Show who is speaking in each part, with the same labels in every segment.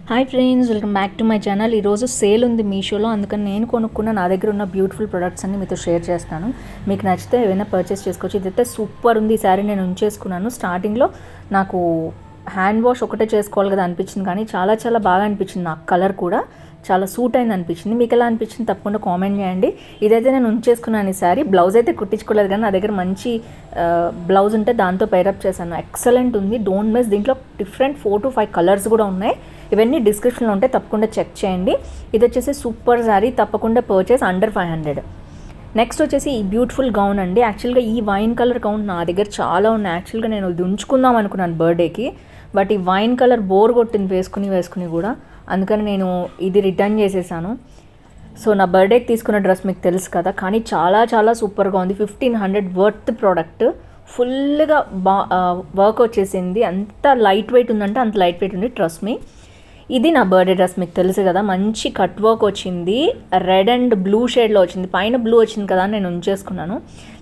Speaker 1: Hi friends, welcome back to my channel. ఈరోజు sale ఉంది మీషోలో, అందుకని నేను కొనుక్కున్న నా దగ్గర ఉన్న బ్యూటిఫుల్ ప్రొడక్ట్స్ అన్ని మీతో షేర్ చేస్తాను. మీకు నచ్చితే ఏమైనా పర్చేస్ చేసుకోవచ్చు. ఇదైతే సూపర్ ఉంది. ఈ శారీ నేను ఉంచేసుకున్నాను. స్టార్టింగ్లో నాకు హ్యాండ్ వాష్ ఒకటే చేసుకోవాలి కదా అనిపించింది, కానీ చాలా చాలా బాగా అనిపించింది. నాకు కలర్ కూడా చాలా సూట్ అయింది అనిపించింది. మీకు ఎలా అనిపించింది తప్పకుండా కామెంట్ చేయండి. ఇదైతే నేను ఉంచేసుకున్నాను. ఈ శారీ బ్లౌజ్ అయితే కుట్టించుకోలేదు, కానీ నా దగ్గర మంచి బ్లౌజ్ ఉంటే దాంతో పైరప్ చేశాను. ఎక్సలెంట్ ఉంది, డోంట్ మిస్. దీంట్లో డిఫరెంట్ 4 to 5 కలర్స్ కూడా ఉన్నాయి. ఇవన్నీ డిస్క్రిప్షన్లో ఉంటాయి, తప్పకుండా చెక్ చేయండి. ఇది వచ్చేసి సూపర్ శారీ, తప్పకుండా పర్చేస్ అండర్ 500. నెక్స్ట్ వచ్చేసి ఈ బ్యూటిఫుల్ గౌన్ అండి. యాక్చువల్గా ఈ వైన్ కలర్ గౌన్ నా దగ్గర చాలా ఉన్నాయి. యాక్చువల్గా నేను ఇది ఉంచుకుందాం అనుకున్నాను బర్త్డేకి, బట్ ఈ వైన్ కలర్ బోర్ కొట్టింది వేసుకుని కూడా, అందుకని నేను ఇది రిటర్న్ చేసేసాను. సో నా బర్త్డేకి తీసుకున్న డ్రెస్ మీకు తెలుసు కదా, కానీ చాలా చాలా సూపర్గా ఉంది. 1500 వర్త్ ప్రోడక్ట్, ఫుల్గా వర్క్ వచ్చేసింది. అంత లైట్ వెయిట్ ఉందంటే అంత లైట్ వెయిట్ ఉంది, ట్రస్ట్ మీ. ఇది నా బర్త్డే డ్రెస్ మీకు తెలుసు కదా, మంచి కట్ వర్క్ వచ్చింది. రెడ్ అండ్ బ్లూ షేడ్లో వచ్చింది, పైన బ్లూ వచ్చింది కదా అని నేను ఉంచేసుకున్నాను.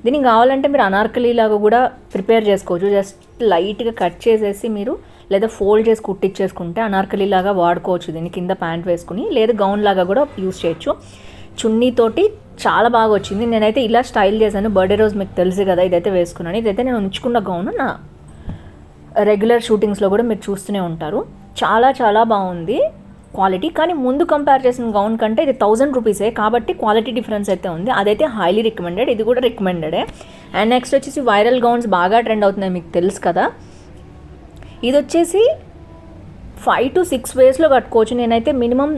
Speaker 1: దీనికి కావాలంటే మీరు అనార్కలి లాగా కూడా ప్రిపేర్ చేసుకోవచ్చు. జస్ట్ లైట్గా కట్ చేసేసి మీరు లేదా ఫోల్డ్ చేసి కుట్టించేసుకుంటే అనార్కలి లాగా వాడుకోవచ్చు. దీన్ని కింద ప్యాంట్ వేసుకుని, లేదా గౌన్ లాగా కూడా యూస్ చేయొచ్చు. చున్నీతోటి చాలా బాగా వచ్చింది. నేనైతే ఇలా స్టైల్ చేశాను. బర్త్డే రోజు మీకు తెలుసు కదా, ఇదైతే వేసుకున్నాను. ఇదైతే నేను ఉంచుకున్న గౌన్, నా రెగ్యులర్ షూటింగ్స్లో కూడా మీరు చూస్తూనే ఉంటారు. చాలా చాలా బాగుంది క్వాలిటీ, కానీ ముందు కంపేర్ చేసిన గౌన్ కంటే ఇది 1000 రూపీసే, కాబట్టి క్వాలిటీ డిఫరెన్స్ అయితే ఉంది. అదైతే హైలీ రికమెండెడ్, ఇది కూడా రికమెండెడే. అండ్ నెక్స్ట్ వచ్చేసి వైరల్ గౌన్స్ బాగా ట్రెండ్ అవుతున్నాయి, మీకు తెలుసు కదా. ఇది వచ్చేసి 5 to 6 వేస్లో కట్టుకోవచ్చు. నేనైతే మినిమం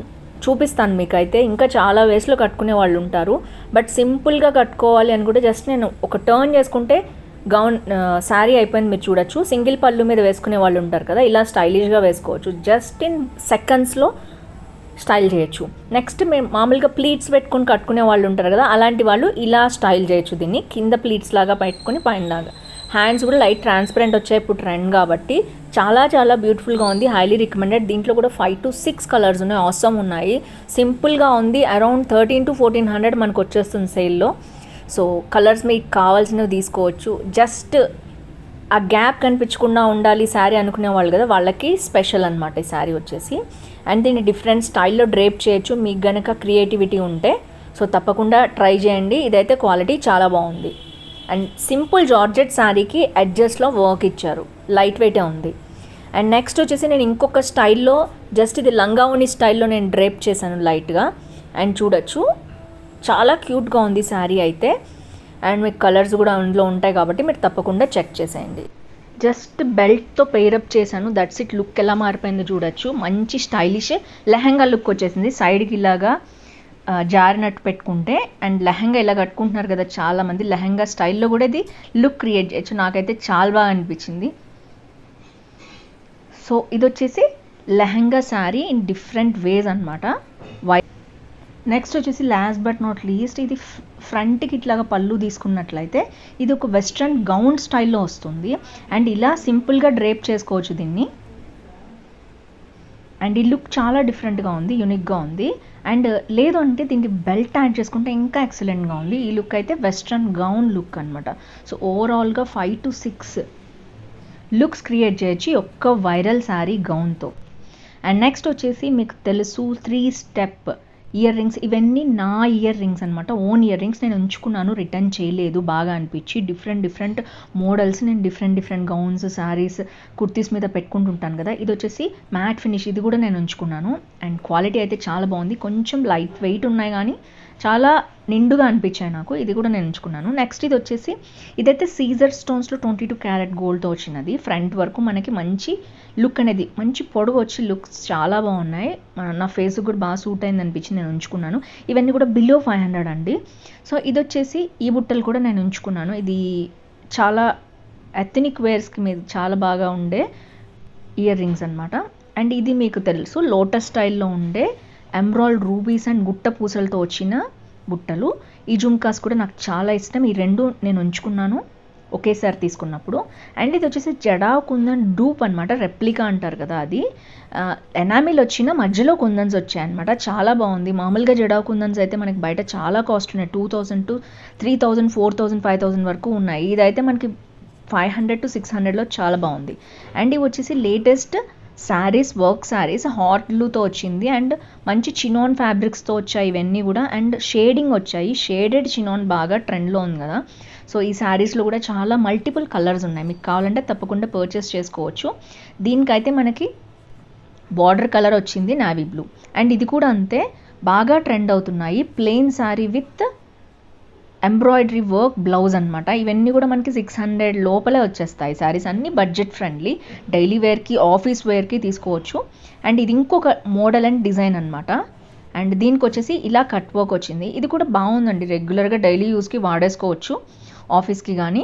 Speaker 1: చూపిస్తాను మీకు. అయితే ఇంకా చాలా వేస్లో కట్టుకునే వాళ్ళు ఉంటారు, బట్ సింపుల్గా కట్టుకోవాలి అని కూడా జస్ట్ నేను ఒక టర్న్ చేసుకుంటే గౌన్ శారీ అయిపోయింది. మీరు చూడొచ్చు. సింగిల్ పళ్ళు మీద వేసుకునే వాళ్ళు ఉంటారు కదా, ఇలా స్టైలిష్గా వేసుకోవచ్చు. జస్ట్ ఇన్ సెకండ్స్లో స్టైల్ చేయొచ్చు. నెక్స్ట్ మేము మామూలుగా ప్లీట్స్ పెట్టుకొని కట్టుకునే వాళ్ళు ఉంటారు కదా, అలాంటి వాళ్ళు ఇలా స్టైల్ చేయొచ్చు. దీన్ని కింద ప్లీట్స్ లాగా పెట్టుకొని పైన లాగా. హ్యాండ్స్ కూడా లైట్ ట్రాన్స్పరెంట్ వచ్చాయి ఇప్పుడు ట్రెండ్ కాబట్టి. చాలా చాలా బ్యూటిఫుల్గా ఉంది, హైలీ రికమెండెడ్. దీంట్లో కూడా 5 to 6 కలర్స్ ఉన్నాయి, ఆసమ్ ఉన్నాయి. సింపుల్గా ఉంది. అరౌండ్ 1300 to 1400 మనకు వచ్చేస్తుంది సేల్లో. సో కలర్స్ మీకు కావాల్సినవి తీసుకోవచ్చు. జస్ట్ ఆ గ్యాప్ కనిపించకుండా ఉండాలి శారీ అనుకునే వాళ్ళు కదా, వాళ్ళకి స్పెషల్ అనమాట ఈ శారీ వచ్చేసి. అండ్ దీన్ని డిఫరెంట్ స్టైల్లో డ్రేప్ చేయొచ్చు మీకు గనక క్రియేటివిటీ ఉంటే. సో తప్పకుండా ట్రై చేయండి. ఇదైతే క్వాలిటీ చాలా బాగుంది. అండ్ సింపుల్ జార్జెట్ శారీకి ఎడ్జస్ట్లో వర్క్ ఇచ్చారు, లైట్ వెయిటే ఉంది. అండ్ నెక్స్ట్ వచ్చేసి నేను ఇంకొక స్టైల్లో, జస్ట్ ఇది లంగావోని స్టైల్లో నేను డ్రేప్ చేశాను లైట్గా. అండ్ చూడొచ్చు, చాలా క్యూట్గా ఉంది శారీ అయితే. అండ్ మీకు కలర్స్ కూడా అందులో ఉంటాయి కాబట్టి మీరు తప్పకుండా చెక్ చేసేయండి. జస్ట్ బెల్ట్తో పెయిరప్ చేశాను, దట్స్ ఇట్. లుక్ ఎలా మారిపోయిందో చూడొచ్చు. మంచి స్టైలిష్ లెహంగా లుక్ వచ్చేసింది. సైడ్కి ఇలాగా జారినట్టు పెట్టుకుంటే, అండ్ లెహంగా ఇలా కట్టుకుంటున్నారు కదా చాలామంది, లెహంగా స్టైల్లో కూడా ఇది లుక్ క్రియేట్ చేయొచ్చు. నాకైతే చాలా బాగా అనిపించింది. సో ఇది వచ్చేసి lehenga sari in different ways అనమాట. నెక్స్ట్ వచ్చేసి లాస్ట్ బట్ నాట్ లీస్ట్, ఇది ఫ్రంట్కి ఇట్లాగా పళ్ళు తీసుకున్నట్లయితే ఇది ఒక వెస్ట్రన్ గౌన్ స్టైల్లో వస్తుంది. అండ్ ఇలా సింపుల్గా డ్రేప్ చేసుకోవచ్చు దీన్ని. అండ్ ఈ లుక్ చాలా డిఫరెంట్గా ఉంది, యూనిక్గా ఉంది. అండ్ లేదు అంటే దీనికి బెల్ట్ యాడ్ చేసుకుంటే ఇంకా ఎక్సలెంట్గా ఉంది. ఈ లుక్ అయితే వెస్ట్రన్ గౌన్ లుక్ అనమాట. సో ఓవరాల్గా 5 to 6 లుక్స్ క్రియేట్ చేయొచ్చు ఒక్క వైరల్ శారీ గౌన్తో. అండ్ నెక్స్ట్ వచ్చేసి మీకు తెలుసు 3 స్టెప్ ఇయర్ రింగ్స్. ఇవన్నీ నా ఇయర్ రింగ్స్ అనమాట, ఓన్ ఇయర్ రింగ్స్. నేను ఉంచుకున్నాను, రిటర్న్ చేయలేదు. బాగా అనిపించి డిఫరెంట్ మోడల్స్ నేను డిఫరెంట్ గౌన్స్, శారీస్, కుర్తీస్ మీద పెట్టుకుంటుంటాను కదా. ఇది వచ్చేసి మ్యాట్ ఫినిష్, ఇది కూడా నేను ఉంచుకున్నాను. అండ్ క్వాలిటీ అయితే చాలా బాగుంది. కొంచెం లైట్ వెయిట్ ఉన్నాయి కానీ చాలా నిండుగా అనిపించాయి నాకు. ఇది కూడా నేను ఉంచుకున్నాను. నెక్స్ట్ ఇది వచ్చేసి, ఇదైతే సీజర్ స్టోన్స్లో 22 క్యారెట్ గోల్డ్తో వచ్చినది. ఫ్రంట్ వరకు మనకి మంచి లుక్ అనేది, మంచి పొడవు వచ్చి లుక్స్ చాలా బాగున్నాయి. నా ఫేస్ కూడా బాగా సూట్ అయింది అనిపించింది, నేను ఉంచుకున్నాను. ఇవన్నీ కూడా బిలో 500 అండి. సో ఇది వచ్చేసి ఈ బుట్టలు కూడా నేను ఉంచుకున్నాను. ఇది చాలా ఎథనిక్ వేర్స్కి మీద చాలా బాగా ఉండే ఇయర్ రింగ్స్ అనమాట. అండ్ ఇది మీకు తెలుసు లోటస్ స్టైల్లో ఉండే ఎమ్రాల్డ్ రూబీస్ అండ్ గుట్ట పూసలతో వచ్చిన బుట్టలు. ఈ జుమ్కాస్ కూడా నాకు చాలా ఇష్టం. ఈ రెండు నేను ఉంచుకున్నాను ఒకేసారి తీసుకున్నప్పుడు. అండ్ ఇది వచ్చేసి జడా కుందన్ డూప్ అనమాట, రెప్లికా అంటారు కదా అది. ఎనామిల్ వచ్చిన మధ్యలో కుందన్స్ వచ్చాయన్నమాట, చాలా బాగుంది. మామూలుగా జడా కుందన్స్ అయితే మనకి బయట చాలా కాస్ట్ ఉన్నాయి, 2000 to 3000, 4000, 5000 వరకు ఉన్నాయి. ఇదైతే మనకి 500 to 600లో చాలా బాగుంది. అండ్ ఇవి వచ్చేసి latest saris work saris hot బ్లూతో వచ్చింది అండ్ మంచి చినాన్ ఫ్యాబ్రిక్స్తో వచ్చాయి ఇవన్నీ కూడా అండ్ షేడింగ్ వచ్చాయి. షేడెడ్ చినాన్ బాగా ట్రెండ్లో ఉంది కదా. సో ఈ శారీస్లో కూడా చాలా మల్టిపుల్ కలర్స్ ఉన్నాయి. మీకు కావాలంటే తప్పకుండా పర్చేస్ చేసుకోవచ్చు. దీనికైతే మనకి బార్డర్ కలర్ వచ్చింది నావీ బ్లూ అండ్ ఇది కూడా అంతే బాగా ట్రెండ్ అవుతున్నాయి. Plain sari with embroidery work blouse అనమాట. ఇవన్నీ కూడా మనకి 600 లోపలే వచ్చేస్తాయి. శారీస్ అన్నీ బడ్జెట్ ఫ్రెండ్లీ, డైలీ వేర్కి ఆఫీస్ వేర్కి తీసుకోవచ్చు. అండ్ ఇది ఇంకొక మోడల్ అండ్ డిజైన్ అనమాట. అండ్ దీనికి వచ్చేసి ఇలా కట్ వర్క్ వచ్చింది. ఇది కూడా బాగుందండి, రెగ్యులర్గా డైలీ యూస్కి వాడేసుకోవచ్చు. ఆఫీస్కి కానీ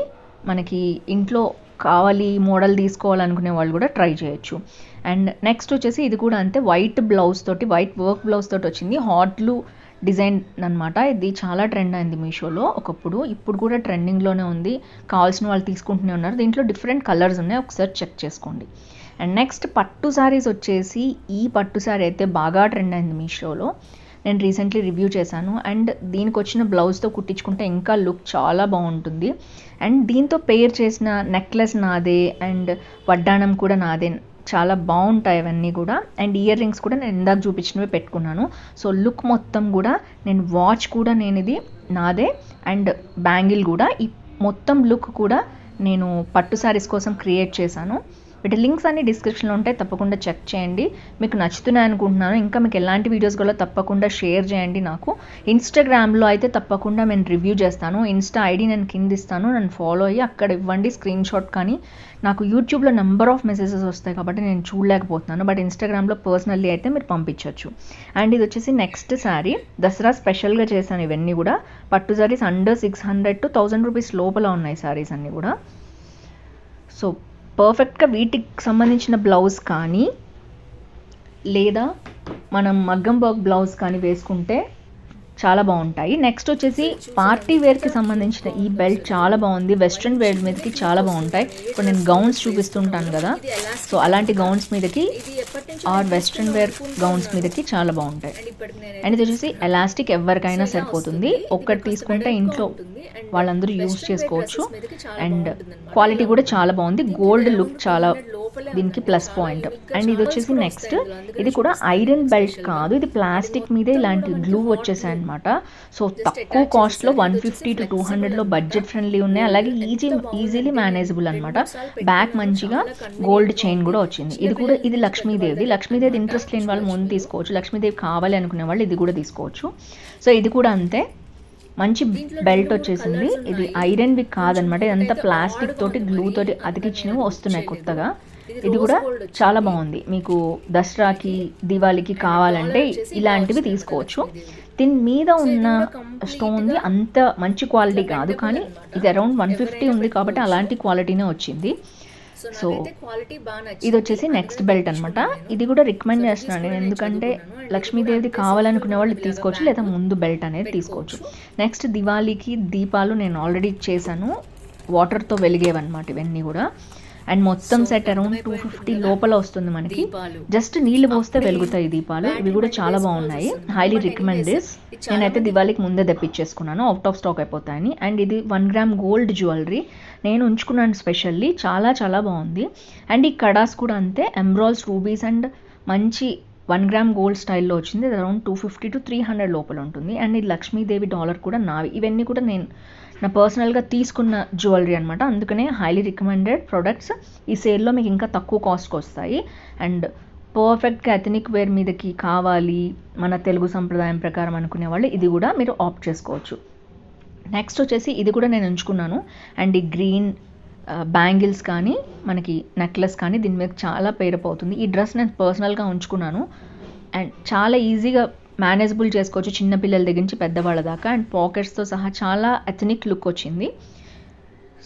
Speaker 1: మనకి ఇంట్లో కావాలి మోడల్ తీసుకోవాలనుకునే వాళ్ళు కూడా ట్రై చేయొచ్చు. అండ్ నెక్స్ట్ వచ్చేసి ఇది కూడా అంతే వైట్ బ్లౌజ్ తోటి, వైట్ వర్క్ బ్లౌజ్ తోటి వచ్చింది. హాట్ బ్లూ డిజైన్ అనమాట. ఇది చాలా ట్రెండ్ అయింది మీషోలో ఒకప్పుడు, ఇప్పుడు కూడా ట్రెండింగ్లోనే ఉంది. కావాల్సిన వాళ్ళు తీసుకుంటూనే ఉన్నారు. దీంట్లో డిఫరెంట్ కలర్స్ ఉన్నాయి, ఒకసారి చెక్ చేసుకోండి. అండ్ నెక్స్ట్ పట్టు శారీస్ వచ్చేసి ఈ పట్టు శారీ అయితే బాగా ట్రెండ్ అయింది మీషోలో. నేను రీసెంట్లీ రివ్యూ చేశాను అండ్ దీనికి వచ్చిన బ్లౌజ్తో కుట్టించుకుంటే ఇంకా లుక్ చాలా బాగుంటుంది. అండ్ దీంతో పేర్ చేసిన నెక్లెస్ నాదే అండ్ వడ్డాణం కూడా నాదే, చాలా బాగుంటాయి అవన్నీ కూడా. అండ్ ఇయర్ రింగ్స్ కూడా నేను ఇందాక చూపించినవి పెట్టుకున్నాను. సో లుక్ మొత్తం కూడా నేను వాచ్ కూడా నేను ఇది నాదే అండ్ బ్యాంగిల్ కూడా, ఈ మొత్తం లుక్ కూడా నేను పట్టు శారీస్ కోసం క్రియేట్ చేశాను. వీటి లింక్స్ అన్ని డిస్క్రిప్షన్లో ఉంటాయి, తప్పకుండా చెక్ చేయండి. మీకు నచ్చుతున్నాయి అనుకుంటున్నాను. ఇంకా మీకు ఎలాంటి వీడియోస్ కూడా తప్పకుండా షేర్ చేయండి. నాకు ఇన్స్టాగ్రామ్లో అయితే తప్పకుండా నేను రివ్యూ చేస్తాను. ఇన్స్టా ఐడి నేను కింద ఇస్తాను, నన్ను ఫాలో అయ్యి అక్కడ ఇవ్వండి స్క్రీన్ షాట్. కానీ నాకు యూట్యూబ్లో నెంబర్ ఆఫ్ మెసేజెస్ వస్తాయి కాబట్టి నేను చూడలేకపోతున్నాను, బట్ ఇన్స్టాగ్రామ్లో పర్సనల్లీ అయితే మీరు పంపించవచ్చు. అండ్ ఇది వచ్చేసి నెక్స్ట్ శారీ, దసరా స్పెషల్గా చేశాను. ఇవన్నీ కూడా పట్టు శారీస్ అండర్ 600 to 1000 రూపీస్ లోపల ఉన్నాయి శారీస్ అన్నీ కూడా. సో పర్ఫెక్ట్గా వీటికి సంబంధించిన బ్లౌజ్ కానీ లేదా మనం మగ్గం వర్క్ బ్లౌజ్ కానీ వేసుకుంటే చాలా బాగుంటాయి. నెక్స్ట్ వచ్చేసి పార్టీ వేర్కి సంబంధించిన ఈ బెల్ట్ చాలా బాగుంది. వెస్ట్రన్ వేర్ మీదకి చాలా బాగుంటాయి. ఇప్పుడు నేను గౌన్స్ చూపిస్తుంటాను కదా, సో అలాంటి గౌన్స్ మీదకి ఆర్ వెస్ట్రన్ వేర్ గౌన్స్ మీదకి చాలా బాగుంటాయి. అండ్ ఇది వచ్చేసి ఎలాస్టిక్ ఎవరికైనా సరిపోతుంది. ఒక్కటి తీసుకుంటే ఇంట్లో వాళ్ళందరూ యూజ్ చేసుకోవచ్చు. అండ్ క్వాలిటీ కూడా చాలా బాగుంది. గోల్డ్ లుక్ చాలా దీనికి ప్లస్ పాయింట్. అండ్ ఇది వచ్చేసి నెక్స్ట్, ఇది కూడా ఐరన్ బెల్ట్ కాదు, ఇది ప్లాస్టిక్ మీదే ఇలాంటి గ్లూ వచ్చేసాయి అనమాట. సో తక్కువ కాస్ట్లో 150 to 200లో బడ్జెట్ ఫ్రెండ్లీ ఉన్నాయి. అలాగే ఈజీలీ మేనేజబుల్ అనమాట. బ్యాక్ మంచిగా గోల్డ్ చైన్ కూడా వచ్చింది. ఇది లక్ష్మీదేవి. లక్ష్మీదేవి ఇంట్రెస్ట్ లేని వాళ్ళు ముందు తీసుకోవచ్చు, లక్ష్మీదేవి కావాలి అనుకునే వాళ్ళు ఇది కూడా తీసుకోవచ్చు. సో ఇది కూడా అంతే మంచి బెల్ట్ వచ్చేసింది. ఇది ఐరన్వి కాదనమాట, ఇదంతా ప్లాస్టిక్ తోటి గ్లూ తోటి అతికిచ్చినవి వస్తున్నాయి కొత్తగా. ఇది కూడా చాలా బాగుంది. మీకు దసరాకి దివాళీకి కావాలంటే ఇలాంటివి తీసుకోవచ్చు. దీని మీద ఉన్న స్టోన్ది అంత మంచి క్వాలిటీ కాదు, కానీ ఇది అరౌండ్ 150 ఉంది కాబట్టి అలాంటి క్వాలిటీనే వచ్చింది. సో ఇది వచ్చేసి నెక్స్ట్ బెల్ట్ అనమాట. ఇది కూడా రికమెండ్ చేస్తున్నాను నేను, ఎందుకంటే లక్ష్మీదేవిది కావాలనుకునే వాళ్ళు తీసుకోవచ్చు, లేదా ముందు బెల్ట్ అనేది తీసుకోవచ్చు. నెక్స్ట్ దివాళీకి దీపాలు నేను ఆల్రెడీ చేశాను, వాటర్తో వెలిగేవన్నమాట ఇవన్నీ కూడా. అండ్ మొత్తం సెట్ అరౌండ్ 250 లోపల వస్తుంది మనకి. జస్ట్ నీళ్ళు పోస్తే వెలుగుతాయి దీపాలు. ఇవి కూడా చాలా బాగున్నాయి, హైలీ రికమెండ్ దిస్. నేనైతే దివాళీకి ముందే తెప్పించేసుకున్నాను, అవుట్ ఆఫ్ స్టాక్ అయిపోతాయని. అండ్ ఇది 1 గ్రామ్ గోల్డ్ జ్యువెలరీ నేను ఉంచుకున్నాను స్పెషల్లీ, చాలా చాలా బాగుంది. అండ్ ఈ కడాస్ కూడా అంతే, ఎంబ్రాయిల్స్ రూబీస్ అండ్ మంచి 1 గ్రామ్ గోల్డ్ స్టైల్లో వచ్చింది. ఇది అరౌండ్ 250 to 300 లోపల ఉంటుంది. అండ్ ఇది లక్ష్మీదేవి డాలర్ కూడా నావి. ఇవన్నీ కూడా నేను నా పర్సనల్గా తీసుకున్న జ్యువెలరీ అనమాట, అందుకనే హైలీ రికమెండెడ్ ప్రొడక్ట్స్. ఈ సేల్లో మీకు ఇంకా తక్కువ కాస్ట్కి వస్తాయి. అండ్ పర్ఫెక్ట్గా ఎథనిక్ వేర్ మీదకి కావాలి మన తెలుగు సంప్రదాయం ప్రకారం అనుకునే వాళ్ళు ఇది కూడా మీరు ఆప్ట్ చేసుకోవచ్చు. నెక్స్ట్ వచ్చేసి ఇది కూడా నేను ఉంచుకున్నాను. అండ్ ఈ గ్రీన్ బ్యాంగిల్స్ కానీ మనకి నెక్లెస్ కానీ దీని మీద చాలా పేరప్ అవుతుంది. ఈ డ్రెస్ నేను పర్సనల్గా ఉంచుకున్నాను అండ్ చాలా ఈజీగా మేనేజబుల్ చేసుకోవచ్చు, చిన్నపిల్లల దగ్గర నుంచి పెద్దవాళ్ళ దాకా. అండ్ పాకెట్స్తో సహా చాలా ఎథనిక్ లుక్ వచ్చింది.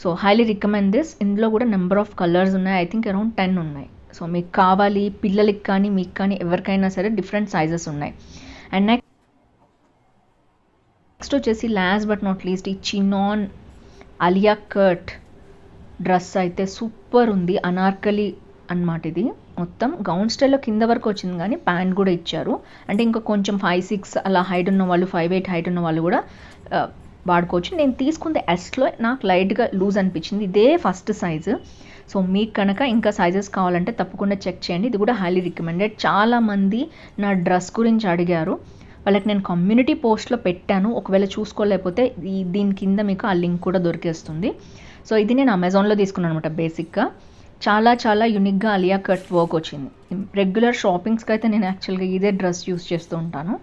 Speaker 1: So highly recommend this. ఇందులో కూడా నెంబర్ ఆఫ్ కలర్స్ ఉన్నాయి, ఐ థింక్ అరౌండ్ 10 ఉన్నాయి. సో మీకు కావాలి, పిల్లలకి కానీ మీకు కానీ ఎవరికైనా సరే డిఫరెంట్ సైజెస్ ఉన్నాయి. అండ్ నెక్స్ట్ వచ్చేసి లాస్ట్ బట్ నాట్ లీస్ట్ ఈ చినాన్ అలియా కట్ డ్రెస్ అయితే సూపర్ ఉంది. అనార్కలి అన్నమాట. ఇది మొత్తం గౌన్ స్టైల్లో కింద వరకు వచ్చింది, కానీ ప్యాంట్ కూడా ఇచ్చారు. అంటే ఇంకా కొంచెం 5'6" అలా హైట్ ఉన్న వాళ్ళు, 5'8" హైట్ ఉన్న వాళ్ళు కూడా వాడుకోవచ్చు. నేను తీసుకుంది ఎస్లో, నాకు లైట్గా లూజ్ అనిపించింది. ఇదే ఫస్ట్ సైజు. సో మీకు కనుక ఇంకా సైజెస్ కావాలంటే తప్పకుండా చెక్ చేయండి. ఇది కూడా హైలీ రికమెండెడ్. చాలామంది నా డ్రెస్ గురించి అడిగారు, వాళ్ళకి నేను కమ్యూనిటీ పోస్ట్లో పెట్టాను. ఒకవేళ చూసుకోలేకపోతే దీని కింద మీకు ఆ లింక్ కూడా దొరికేస్తుంది. సో ఇది నేను అమెజాన్లో తీసుకున్నాను అనమాట. బేసిక్గా చాలా యూనిక్గా అలియా కట్ వర్క్ వచ్చింది. రెగ్యులర్ షాపింగ్స్కి అయితే నేను యాక్చువల్గా ఇదే డ్రెస్ యూస్ చేస్తూ ఉంటాను.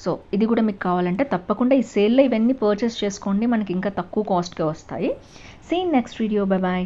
Speaker 1: సో ఇది కూడా మీకు కావాలంటే తప్పకుండా ఈ సేల్లో ఇవన్నీ పర్చేస్ చేసుకోండి. మనకి ఇంకా తక్కువ కాస్ట్కే వస్తాయి. See next video. Bye bye.